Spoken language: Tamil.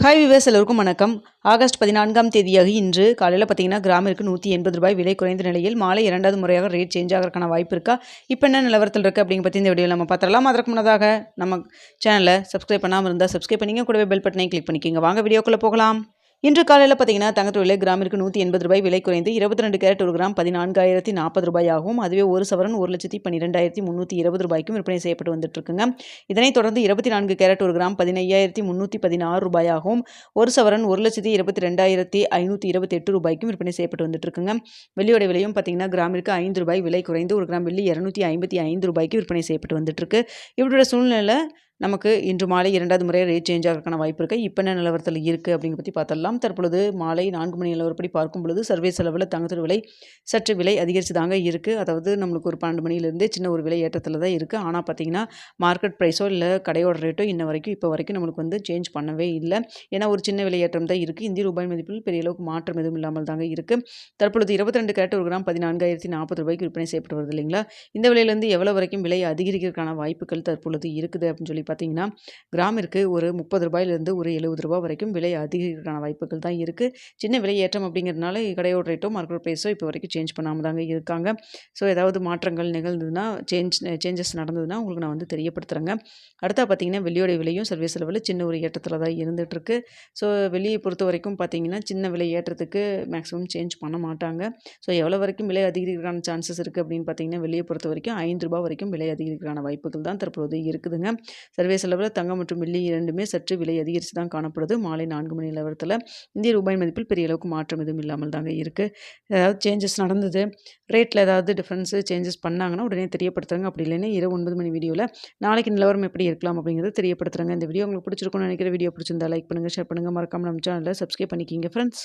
ஹாய் விவர்ஸ் எல்லோருக்கும் வணக்கம். ஆகஸ்ட் 14ஆம் தேதியாக இன்று காலையில் பார்த்தீங்கன்னா கிராமிற்கு ரூ. 180 விலை குறைந்த நிலையில் மாலை 2வது முறையாக ரேட் சேஞ்ச் ஆகிறதுக்கான வாய்ப்பு இருக்கா? இப்போ என்ன நிலவரத்தில் இருக்குது அப்படிங்க பற்றி இந்த வீடியோவில் நம்ம பார்த்துடலாம். அதற்கு முன்னதாக நம்ம சேனலை சப்ஸ்கிரைப் பண்ணாமல் இருந்தால் சப்ஸ்கிரைப் பண்ணிங்க, கூடவே பெல் பட்டனை கிளிக் பண்ணிக்கோங்க. வாங்க வீடியோக்குள்ளே போகலாம். இன்று காலையில் பார்த்தீங்கன்னா தங்கத்தோட விலை கிராமிற்கு ரூ. 180 விலை குறைந்து 22 கேரட் ஒரு கிராம் 14,040 ஆகும். அதுவே ஒரு சவரன் 1,12,320 ரூபாய்க்கும் விற்பனை செய்யப்பட்டு வந்துட்டு இருக்குங்க. இதனைத் தொடர்ந்து 24 கேரட் ஒரு கிராம் 15,316 ரூபாயாகவும், ஒரு சவரன் 1,22,528 ரூபாய்க்கும் விற்பனை செய்யப்பட்டு வந்துட்டு இருக்குங்க. வெள்ளியோட விலையும் பார்த்தீங்கன்னா கிராமிற்கு ரூ. 5 விலை குறைந்து ஒரு கிராம் வெள்ளி 255 ரூபாய்க்கு விற்பனை செய்யப்பட்டு வந்துட்டு இருக்கு. இவருடைய சூழ்நிலை நமக்கு இன்று மாலை 2வது முறை ரேட் சேஞ்ச் ஆகிறதுக்கான வாய்ப்பு இருக்குது. இப்போ என்ன நிலவரத்தில் இருக்குது அப்படிங்க பற்றி பார்த்தரலாம். தற்பொழுது மாலை 4 மணி நிலவரப்படி பார்க்கும் பொழுது சர்வீஸ் அளவில் தங்கத்தோட விலை சற்று விலை அதிகரித்து தாங்க இருக்குது. அதாவது நம்மளுக்கு ஒரு 12 மணிலேருந்தே சின்ன ஒரு விலை ஏற்றத்தில் தான் இருக்குது. ஆனால் பார்த்தீங்கன்னா மார்க்கெட் ப்ரைஸோ இல்லை கடையோட ரேட்டோ இப்போ வரைக்கும் நம்மளுக்கு வந்து சேஞ்ச் பண்ணவே இல்லை. ஏன்னா ஒரு சின்ன விலை ஏற்றம் தான் இருக்குது. இந்திய ரூபாய் மதிப்பில் பெரிய அளவுக்கு மாற்றம் எதுவும் இல்லாமல் தாங்க இருக்குது. தற்பொழுது 22 கேரட் ஒரு கிராம் 14,040 ரூபாய்க்கு விற்பனை செய்யப்பட்டு வருது இல்லைங்களா? இந்த விலையிலேருந்து எவ்வளோ வரைக்கும் விலை அதிகரிக்கிறதுக்கான வாய்ப்புகள் தற்பொழுது இருக்குது அப்படின்னு சொல்லி பார்த்தீங்கன்னா கிராமிற்கு ஒரு ரூ. 30 ஒரு ரூ. 70 வரைக்கும் விலை அதிகரிக்கிறதுக்கான வாய்ப்புகள் தான் இருக்குது. சின்ன விலை ஏற்றம் அப்படிங்கிறதுனால கடையோட ரேட்டோ மார்க்கெட் ப்ரைஸோ இப்போ வரைக்கும் சேஞ்ச் பண்ணாமல் தாங்க இருக்காங்க. ஸோ ஏதாவது மாற்றங்கள் நிகழ்ந்ததுன்னா சேஞ்சஸ் நடந்ததுன்னா உங்களுக்கு நான் வந்து தெரியப்படுத்துகிறேங்க. அடுத்தா பார்த்தீங்கன்னா வெள்ளியோட விலையும் சர்வீஸ் லெவலில் சின்ன ஒரு ஏற்றத்தில் தான் இருந்துகிட்ருக்கு. ஸோ வெள்ளியை பொறுத்த வரைக்கும் பார்த்தீங்கன்னா சின்ன விலை ஏற்றத்துக்கு மேக்ஸிமம் சேஞ்ச் பண்ண மாட்டாங்க. ஸோ எவ்வளோ வரைக்கும் விலை அதிகரிக்கிறதுக்கான சான்சஸ் இருக்குது அப்படின்னு பார்த்தீங்கன்னா வெள்ளியை பொறுத்த வரைக்கும் ரூ. 5 வரைக்கும் விலை அதிகரிக்கிறதுக்கான வாய்ப்புகள் தான் தற்போது இருக்குதுங்க. சர்வீஸ் லெவலில் தங்கம் மற்றும் வெள்ளி இரண்டுமே சற்று விலை அதிகரித்து தான் காணப்படுது. மாலை 4 மணி நிலவரத்தில் இந்திய ரூபாய் மதிப்பில் பெரிய அளவுக்கு மாற்றம் எதுவும் இல்லாமல் தாங்க இருக்குது. ஏதாவது சேஞ்சஸ் நடந்தது, ரேட்டில் ஏதாவது டிஃப்ரென்ஸு சேஞ்சஸ் பண்ணாங்கன்னா உடனே தெரியப்படுத்துறாங்க. அப்படி இல்லைன்னா இரவு 9 மணி வீடியோவில் நாளைக்கு நிலவரம் எப்படி இருக்கலாம் அப்படிங்கிறத தெரியப்படுத்துறாங்க. இந்த வீடியோ உங்களுக்கு பிடிச்சிருக்கும்னு நினைக்கிற வீடியோ பிடிச்சிருந்தா லைக் பண்ணுங்கள், ஷேர் பண்ணுங்கள், மறக்காமல் நம்ம சேனலில் சப்ஸ்கிரைப் பண்ணிக்கிங்க ஃப்ரெண்ட்ஸ்.